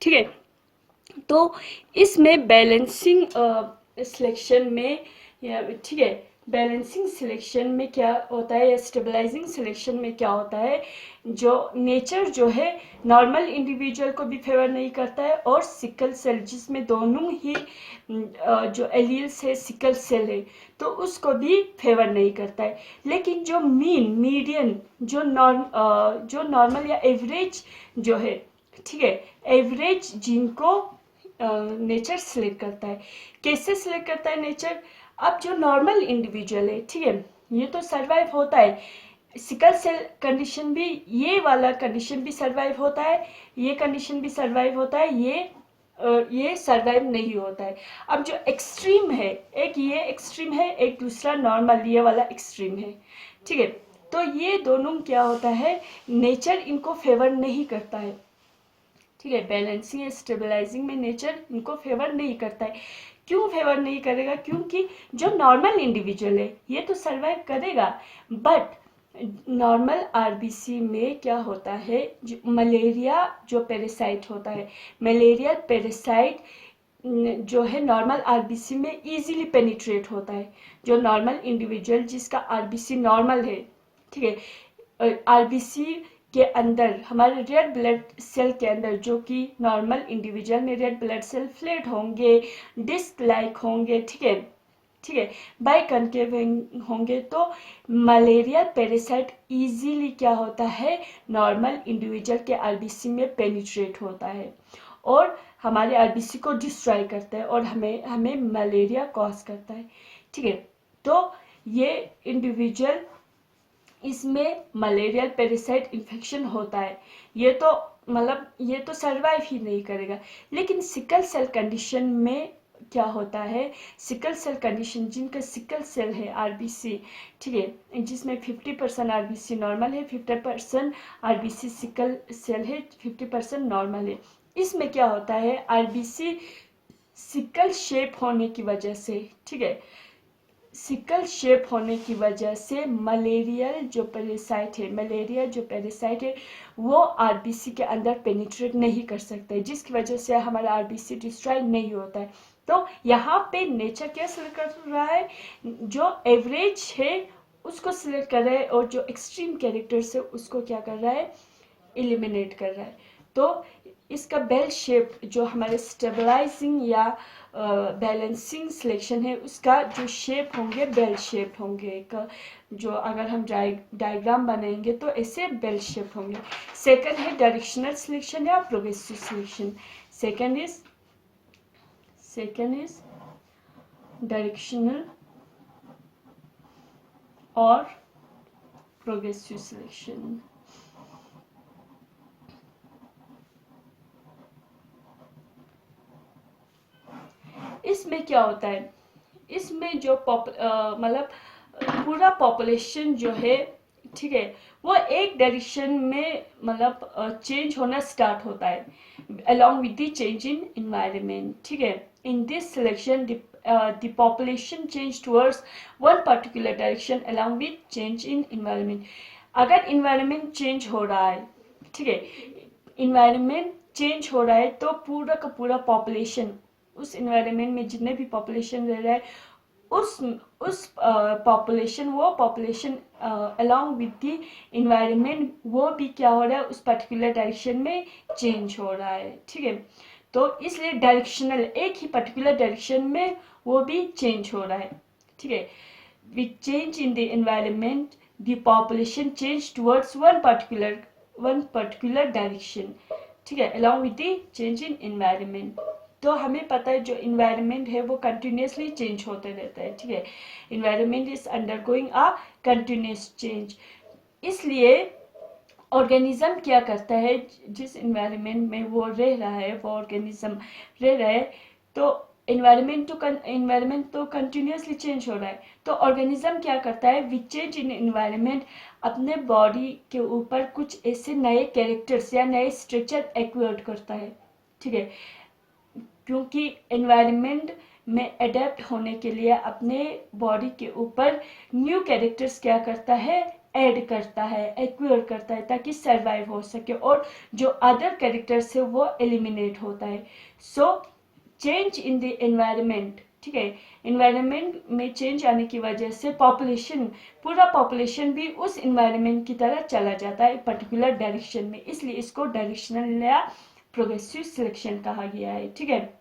ठीक है। तो इसमें बैलेंसिंग सिलेक्शन में या ठीक है, बैलेंसिंग सिलेक्शन में क्या होता है या स्टेबलाइजिंग सिलेक्शन में क्या होता है, जो नेचर जो है नॉर्मल इंडिविजुअल को भी फेवर नहीं करता है और सिकल सेल जिसमें दोनों ही जो एलील्स है सिकल सेल है तो उसको भी फेवर नहीं करता है। लेकिन जो मीडियन जो नॉर्मल या एवरेज जो है, ठीक है, एवरेज जीन को नेचर सिलेक्ट करता है। कैसे सिलेक्ट करता है नेचर? अब जो नॉर्मल इंडिविजुअल है, ठीक है, ये तो सरवाइव होता है, सिकल सेल कंडीशन भी, ये वाला कंडीशन भी सरवाइव होता है, ये कंडीशन भी सरवाइव होता है, ये सरवाइव नहीं होता है। अब जो एक्सट्रीम है, एक ये एक्सट्रीम है, एक दूसरा नॉर्मल ये वाला एक्सट्रीम है, ठीक है। तो ये दोनों क्या होता है, नेचर इनको फेवर नहीं करता है, ठीक है। बैलेंसिंग या स्टेबलाइजिंग में नेचर इनको फेवर नहीं करता है। क्यों फेवर नहीं करेगा? क्योंकि जो नॉर्मल इंडिविजुअल है ये तो सरवाइव करेगा, बट नॉर्मल आरबीसी में क्या होता है, जो मलेरिया जो पेरासाइट होता है, मलेरिया पेरासाइट जो है नॉर्मल आरबीसी में इजीली पेनिट्रेट होता है। जो नॉर्मल इंडिविजुअल जिसका आरबीसी नॉर्मल है, ठीक है, आरबीसी के अंदर हमारे रेड ब्लड सेल के अंदर, जो कि नॉर्मल इंडिविजुअल में रेड ब्लड सेल फ्लैट होंगे, डिस्क लाइक होंगे, ठीक है, ठीक है, बाइकनकेव होंगे, तो मलेरिया पेरासाइट इजीली क्या होता है, नॉर्मल इंडिविजुअल के आरबीसी में पेनिट्रेट होता है और हमारे आरबीसी को डिस्ट्रॉय करता है और हमें मलेरिया कॉज करता है, ठीक है। तो ये इंडिविजुअल, इसमें मलेरियल पेरासाइट इन्फेक्शन होता है, ये तो मतलब ये तो सरवाइव ही नहीं करेगा। लेकिन सिकल सेल कंडीशन में क्या होता है, सिकल सेल कंडीशन जिनका सिकल सेल है आरबीसी, ठीक है, जिसमें 50% आरबीसी नॉर्मल है, 50% आरबीसी सिकल सेल है, 50% नॉर्मल है। इसमें क्या होता है, आरबीसी सिकल शेप होने की वजह से, ठीक है, सिकल शेप होने की वजह से मलेरिया जो पैरासाइट है वो आरबीसी के अंदर पेनिट्रेट नहीं कर सकते, जिसकी वजह से हमारा आरबीसी डिस्ट्रॉय नहीं होता है। तो यहाँ पे नेचर क्या सिलेक्ट कर रहा है, जो एवरेज है उसको सिलेक्ट कर रहा है और जो एक्सट्रीम कैरेक्टर्स है उसको क्या कर रहा है, एलिमिनेट कर रहा है। तो इसका बेल शेप जो हमारे स्टेबलाइजिंग या बैलेंसिंग सिलेक्शन है उसका जो शेप होंगे बेल शेप होंगे, एक जो अगर हम डायग्राम बनाएंगे तो ऐसे बेल शेप होंगे। सेकंड है डायरेक्शनल सिलेक्शन या progressive selection. Second is directional और प्रोग्रेसिव सिलेक्शन। इसमें क्या होता है, इसमें जो मतलब पूरा पॉपुलेशन जो है, ठीक है, वो एक डायरेक्शन में मतलब चेंज होना स्टार्ट होता है along with the change in environment, ठीक है। in this selection the population change towards one particular direction along with change in environment। अगर environment चेंज हो रहा है, ठीक है, environment चेंज हो रहा है तो पूरा का पूरा पॉपुलेशन, उस इन्वायरमेंट में जितने भी पॉपुलेशन रह रहा है उस population along with the environment वो भी क्या हो रहा है, उस पर्टिकुलर डायरेक्शन में चेंज हो रहा है, ठीक है। तो इसलिए डायरेक्शनल, एक ही पर्टिकुलर डायरेक्शन में वो भी चेंज हो रहा है, ठीक है। With change in the environment the population change towards one particular direction, ठीक है, along with the change in environment. तो हमें पता है जो इन्वायरमेंट है वो कंटिन्यूसली चेंज होते रहता है, ठीक है। Environment is undergoing a continuous change. इसलिए ऑर्गेनिज्म क्या करता है, जिस इन्वायरमेंट में वो रह रहा है, वो ऑर्गेनिज्म रह रहा है, तो इन्वायरमेंट तो कंटिन्यूसली चेंज हो रहा है, तो ऑर्गेनिज्म क्या करता है, विद चेंज इन इन्वायरमेंट अपने बॉडी के ऊपर कुछ ऐसे नए कैरेक्टर्स या नए स्ट्रक्चर एक्वायर्ड करता है, ठीक है। क्योंकि एनवायरनमेंट में अडेप्ट होने के लिए अपने बॉडी के ऊपर न्यू कैरेक्टर्स क्या करता है, ऐड करता है, एक्वायर करता है ताकि सरवाइव हो सके, और जो अदर कैरेक्टर्स है वो एलिमिनेट होता है। So change in the environment, ठीक है, एनवायरनमेंट में चेंज आने की वजह से पॉपुलेशन, पूरा पॉपुलेशन भी उस एनवायरनमेंट की तरह चला जाता है पर्टिकुलर डायरेक्शन में, इसलिए इसको डायरेक्शनल या प्रोग्रेसिव सिलेक्शन कहा गया है। ठीक है,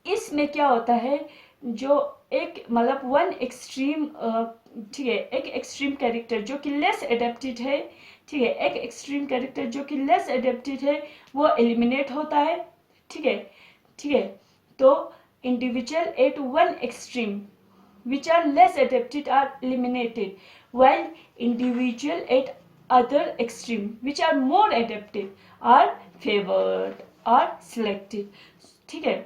इसमें क्या होता है, जो एक मतलब वन एक्सट्रीम, ठीक है, एक एक्सट्रीम कैरेक्टर जो कि लेस एडेप्टेड है, ठीक है, एक एक्सट्रीम कैरेक्टर जो कि लेस एडेप्टेड है वो एलिमिनेट होता है। ठीक है, ठीक है, तो individual eight one extreme which are less adapted are eliminated, while individual at other extreme which are more adapted are favored or selected। ठीक है,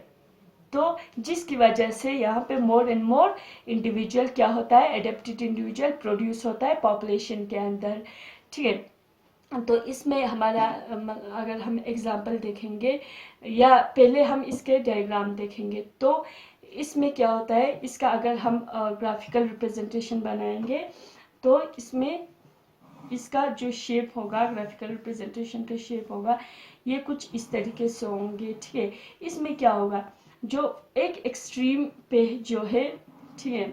तो जिसकी वजह से यहाँ पे मोर एंड मोर इंडिविजुअल क्या होता है, एडेप्टेड इंडिविजुअल प्रोड्यूस होता है पॉपुलेशन के अंदर। ठीक है, तो इसमें हमारा अगर हम एग्जाम्पल देखेंगे या पहले हम इसके डायग्राम देखेंगे, तो इसमें क्या होता है, इसका अगर हम ग्राफिकल रिप्रेजेंटेशन बनाएंगे तो इसमें इसका जो शेप होगा, ग्राफिकल रिप्रेजेंटेशन का शेप होगा, ये कुछ इस तरीके से होंगे। ठीक है, इसमें क्या होगा, जो एक एक्सट्रीम पे जो है, ठीक है,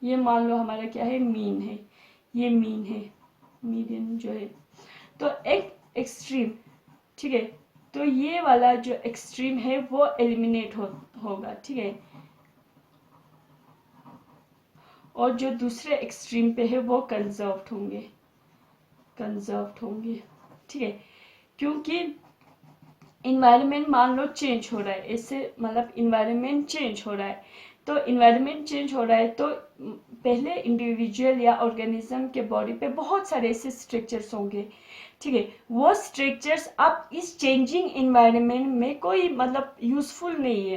ये मान लो हमारा क्या है, मीन है, ये मीन है, मीडियन जो है, तो एक एक्सट्रीम, ठीक है, तो ये वाला जो एक्सट्रीम है वो एलिमिनेट होगा। ठीक है, और जो दूसरे एक्सट्रीम पे है वो कंजर्व्ड होंगे, कंजर्व्ड होंगे। ठीक है, क्योंकि इन्वायरमेंट मान लो चेंज हो रहा है, इससे मतलब इन्वायरमेंट चेंज हो रहा है, तो इन्वायरमेंट चेंज हो रहा है तो पहले इंडिविजुअल या ऑर्गेनिज्म के बॉडी पे बहुत सारे ऐसे स्ट्रक्चर्स होंगे। ठीक है, वो स्ट्रक्चर्स अब इस चेंजिंग इन्वायरमेंट में कोई मतलब यूजफुल नहीं है,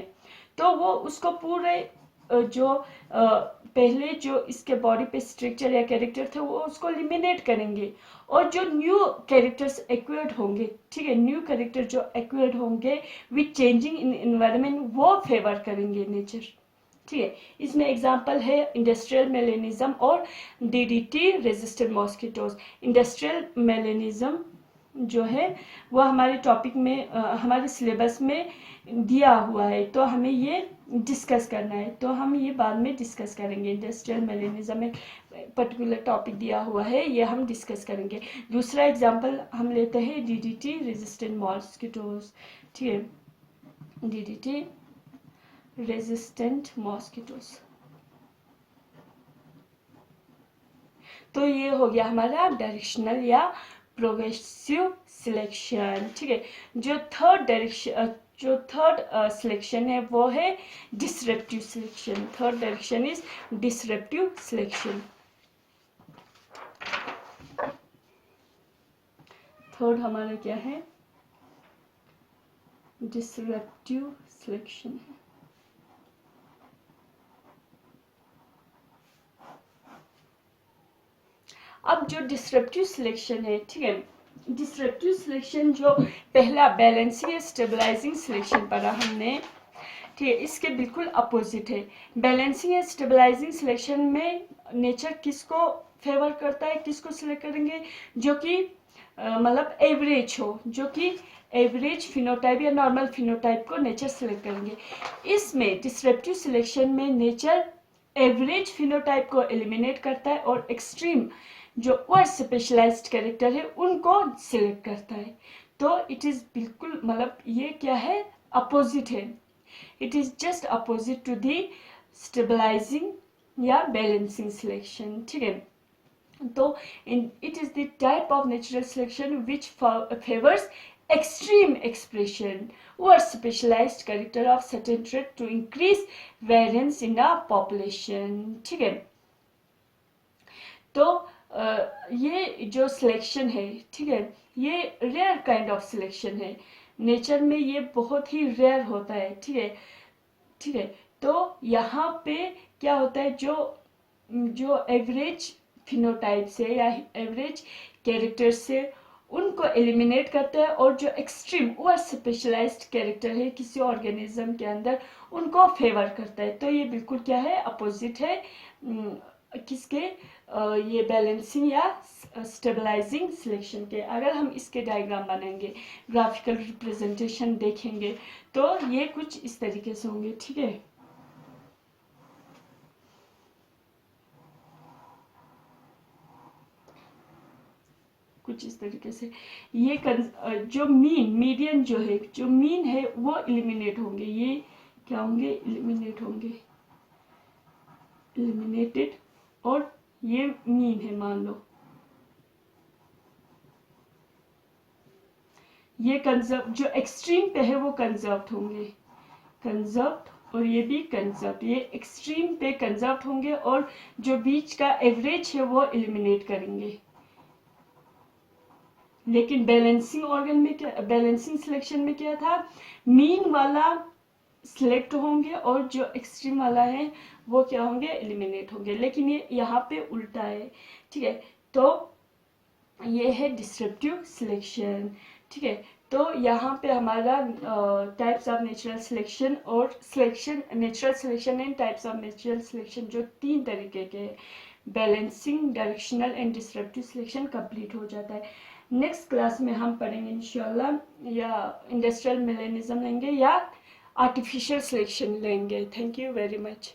तो वो उसको पूरे जो पहले जो इसके बॉडी पे स्ट्रक्चर या कैरेक्टर थे वो उसको एलिमिनेट करेंगे, और जो न्यू कैरेक्टर्स एक्वायर्ड होंगे, ठीक है, न्यू कैरेक्टर जो एक्वायर्ड होंगे विथ चेंजिंग इन एनवायरनमेंट वो फेवर करेंगे नेचर। ठीक है, इसमें एग्जांपल है इंडस्ट्रियल मेलेनिज्म और DDT resistant mosquitoes. Industrial melanism जो है वो हमारे टॉपिक में हमारे सिलेबस में दिया हुआ है, तो हमें ये डिस्कस करना है, तो हम ये बाद में डिस्कस करेंगे। इंडस्ट्रियल मेलेनिज्म में पर्टिकुलर टॉपिक दिया हुआ है, ये हम डिस्कस करेंगे। दूसरा एग्जांपल हम लेते हैं डीडीटी रेजिस्टेंट मॉस्किटोज। ठीक है, डीडीटी रेजिस्टेंट मॉस्किटोज, तो ये हो गया हमारा डायरेक्शनल या प्रोग्रेसिव सिलेक्शन। ठीक है, जो थर्ड डायरेक्शन, जो थर्ड सिलेक्शन है वो है disruptive selection. Third direction is disruptive selection. Third हमारा क्या है, डिसरप्टिव सिलेक्शन। अब जो डिसरप्टिव सिलेक्शन है, ठीक है, डिसरप्टिव सिलेक्शन जो पहला बैलेंसिंग स्टेबलाइजिंग सिलेक्शन पढ़ा हमने, ठीक है, इसके बिल्कुल अपोजिट है। बैलेंसिंग या स्टेबलाइजिंग सिलेक्शन में नेचर किसको फेवर करता है, किसको सिलेक्ट करेंगे, जो कि मतलब एवरेज हो, जो कि एवरेज फिनोटाइप या नॉर्मल फिनोटाइप को नेचर सिलेक्ट करेंगे। इसमें डिसरप्टिव सिलेक्शन में नेचर एवरेज फिनोटाइप को एलिमिनेट करता है और एक्सट्रीम जो और स्पेशलाइज्ड कैरेक्टर है उनको सिलेक्ट करता है। तो इट इज बिल्कुल मतलब ये क्या है, अपोजिट है, it is just opposite to the stabilising या बैलेंसिंग सिलेक्शन। ठीक है, तो it is the type of natural selection which favours extreme expression or specialized character of certain trait to increase variance in a population। ठीक है, तो ये जो selection है, ठीक है, ये रेयर काइंड ऑफ सिलेक्शन है, नेचर में ये बहुत ही रेयर होता है। ठीक है, ठीक है, तो यहाँ पे क्या होता है, जो एवरेज फिनोटाइप से या एवरेज कैरेक्टर से उनको एलिमिनेट करता है, और जो एक्सट्रीम और स्पेशलाइज्ड कैरेक्टर है किसी ऑर्गेनिज्म के अंदर उनको फेवर करता है। तो ये बिल्कुल क्या है, अपोजिट है किसके, ये बैलेंसिंग या स्टेबलाइजिंग सिलेक्शन के। अगर हम इसके डायग्राम बनाएंगे, ग्राफिकल रिप्रेजेंटेशन देखेंगे, तो ये कुछ इस तरीके से होंगे, ठीक है। कुछ इस तरीके से ये जो मीडियन जो है, जो मीन है वो इलिमिनेट होंगे, ये क्या होंगे, इलिमिनेट होंगे, इलिमिनेटेड। और ये मीन है मान लो, ये कंजर्व, जो एक्सट्रीम पे है वो कंजर्व होंगे, कंजर्व, और ये भी कंजर्व, ये एक्सट्रीम पे कंजर्व होंगे, और जो बीच का एवरेज है वो इलिमिनेट करेंगे। लेकिन बैलेंसिंग ऑर्गन में क्या, बैलेंसिंग सिलेक्शन में क्या था, मीन वाला सिलेक्ट होंगे और जो एक्सट्रीम वाला है वो क्या होंगे, एलिमिनेट होंगे। लेकिन ये यहाँ पे उल्टा है, ठीक है। तो ये है डिस्ट्रप्टिव सिलेक्शन, ठीक है। तो यहाँ पे हमारा टाइप्स ऑफ नेचुरल सिलेक्शन और selection, natural selection and types of natural selection, जो 3 तरीके के balancing, directional and disruptive selection complete हो जाता है। नेक्स्ट क्लास में हम पढ़ेंगे इंशाल्लाह या इंडस्ट्रियल मिलेनिज्म लेंगे या आर्टिफिशियल सिलेक्शन लेंगे। Thank you very much.